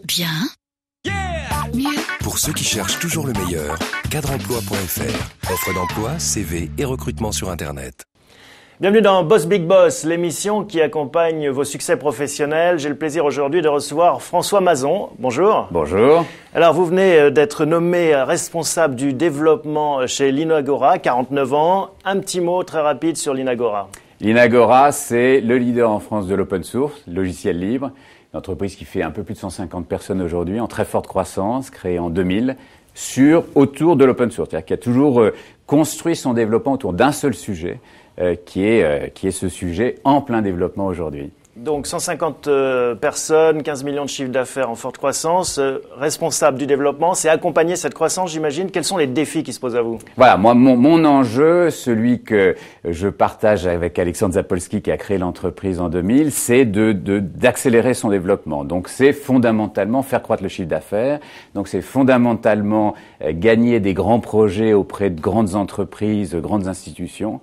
Bien. Mieux. Pour ceux qui cherchent toujours le meilleur, cadreemploi.fr. Offre d'emploi, CV et recrutement sur Internet. Bienvenue dans Boss Big Boss, l'émission qui accompagne vos succès professionnels. J'ai le plaisir aujourd'hui de recevoir François Mazon. Bonjour. Bonjour. Alors, vous venez d'être nommé responsable du développement chez l'Inagora, 49 ans. Un petit mot très rapide sur l'Inagora. L'Inagora, c'est le leader en France de l'open source, logiciel libre. Une entreprise qui fait un peu plus de 150 personnes aujourd'hui, en très forte croissance, créée en 2000, autour de l'open source. C'est-à-dire qui a toujours construit son développement autour d'un seul sujet, qui est ce sujet en plein développement aujourd'hui. Donc 150 personnes, 15 millions de chiffres d'affaires en forte croissance, responsable du développement, c'est accompagner cette croissance, j'imagine. Quels sont les défis qui se posent à vous? Voilà, moi, mon enjeu, celui que je partage avec Alexandre Zapolski qui a créé l'entreprise en 2000, c'est d'accélérer son développement. Donc c'est fondamentalement faire croître le chiffre d'affaires. Donc c'est fondamentalement gagner des grands projets auprès de grandes entreprises, grandes institutions.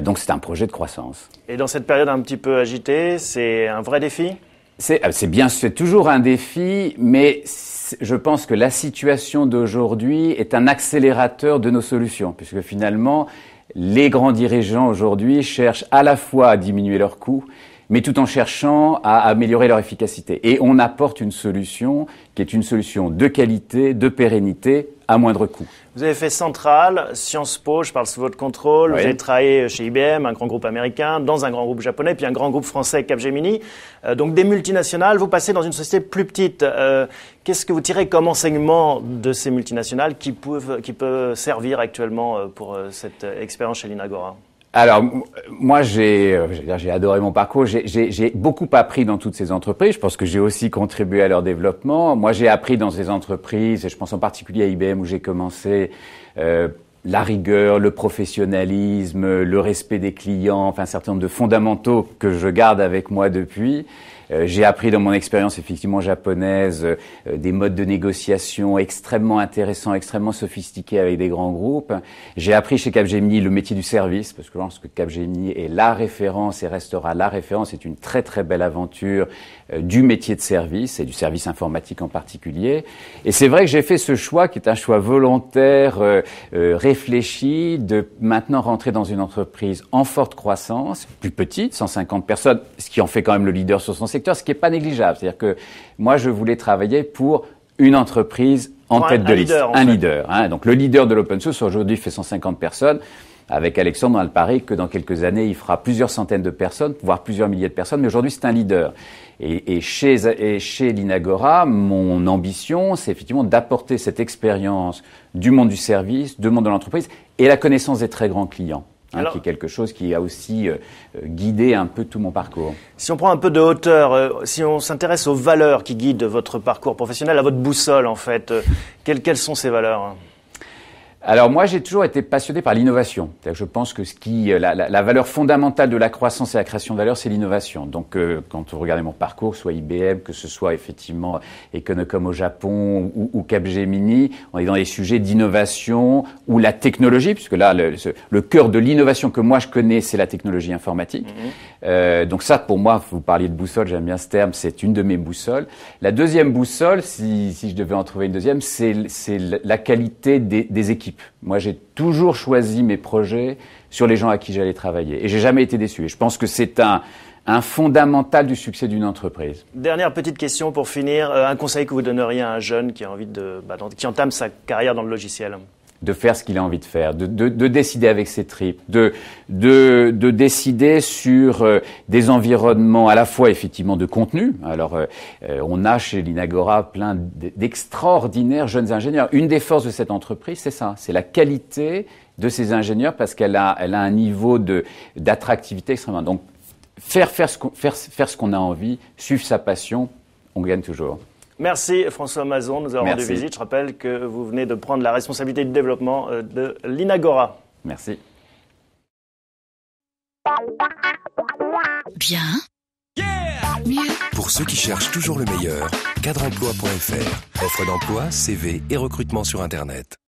Donc c'est un projet de croissance. Et dans cette période un petit peu agitée, c'est un vrai défi? C'est toujours un défi, mais je pense que la situation d'aujourd'hui est un accélérateur de nos solutions, puisque finalement, les grands dirigeants aujourd'hui cherchent à la fois à diminuer leurs coûts, mais tout en cherchant à améliorer leur efficacité. Et on apporte une solution qui est une solution de qualité, de pérennité, à moindre coût. Vous avez fait Centrale, Sciences Po, je parle sous votre contrôle. Oui. Vous avez travaillé chez IBM, un grand groupe américain, dans un grand groupe japonais, puis un grand groupe français, Capgemini. Donc des multinationales, vous passez dans une société plus petite. Qu'est-ce que vous tirez comme enseignement de ces multinationales qui peuvent servir actuellement pour cette expérience chez l'Inagora? Alors, moi, j'ai adoré mon parcours. J'ai beaucoup appris dans toutes ces entreprises. Je pense que j'ai aussi contribué à leur développement. Moi, j'ai appris dans ces entreprises, et je pense en particulier à IBM où j'ai commencé, la rigueur, le professionnalisme, le respect des clients, enfin un certain nombre de fondamentaux que je garde avec moi depuis. J'ai appris dans mon expérience effectivement japonaise des modes de négociation extrêmement intéressants, extrêmement sophistiqués avec des grands groupes. J'ai appris chez Capgemini le métier du service, parce que je pense que Capgemini est la référence et restera la référence. C'est une très très belle aventure du métier de service et du service informatique en particulier. Et c'est vrai que j'ai fait ce choix qui est un choix volontaire, réfléchi, de maintenant rentrer dans une entreprise en forte croissance, plus petite, 150 personnes, ce qui en fait quand même le leader sur son secteur, ce qui n'est pas négligeable. C'est-à-dire que moi, je voulais travailler pour une entreprise en tête de liste. Un leader. Hein. Donc le leader de l'open source aujourd'hui fait 150 personnes. Avec Alexandre, on a le pari que dans quelques années, il fera plusieurs centaines de personnes, voire plusieurs milliers de personnes. Mais aujourd'hui, c'est un leader. Et chez l'Inagora, mon ambition, c'est effectivement d'apporter cette expérience du monde du service, du monde de l'entreprise et la connaissance des très grands clients. Alors, qui est quelque chose qui a aussi guidé un peu tout mon parcours. Si on prend un peu de hauteur, si on s'intéresse aux valeurs qui guident votre parcours professionnel, à votre boussole en fait, quelles sont ces valeurs ? Alors moi, j'ai toujours été passionné par l'innovation. Je pense que la valeur fondamentale de la croissance et la création de valeur, c'est l'innovation. Donc quand vous regardez mon parcours, soit IBM, que ce soit effectivement Econocom au Japon ou Capgemini, on est dans des sujets d'innovation ou la technologie, puisque là, le cœur de l'innovation que moi je connais, c'est la technologie informatique. Donc ça, pour moi, vous parliez de boussole, j'aime bien ce terme, c'est une de mes boussoles. La deuxième boussole, si je devais en trouver une deuxième, c'est la qualité des équipes. Moi, j'ai toujours choisi mes projets sur les gens à qui j'allais travailler. Et j'ai jamais été déçu. Et je pense que c'est un fondamental du succès d'une entreprise. Dernière petite question pour finir. Un conseil que vous donneriez à un jeune qui a envie qui entame sa carrière dans le logiciel? De faire ce qu'il a envie de faire, de décider avec ses tripes, de décider sur des environnements à la fois effectivement de contenu. Alors, on a chez l'Inagora plein d'extraordinaires jeunes ingénieurs. Une des forces de cette entreprise, c'est ça, c'est la qualité de ces ingénieurs parce qu'elle a un niveau d'attractivité extrêmement. Donc, faire ce qu'on a envie, suivre sa passion, on gagne toujours. Merci François Mazon de nous avoir rendu visite. Je rappelle que vous venez de prendre la responsabilité du développement de l'Inagora. Merci. Bien. Mieux. Pour ceux qui cherchent toujours le meilleur, cadreemploi.fr. Offre d'emploi, CV et recrutement sur Internet.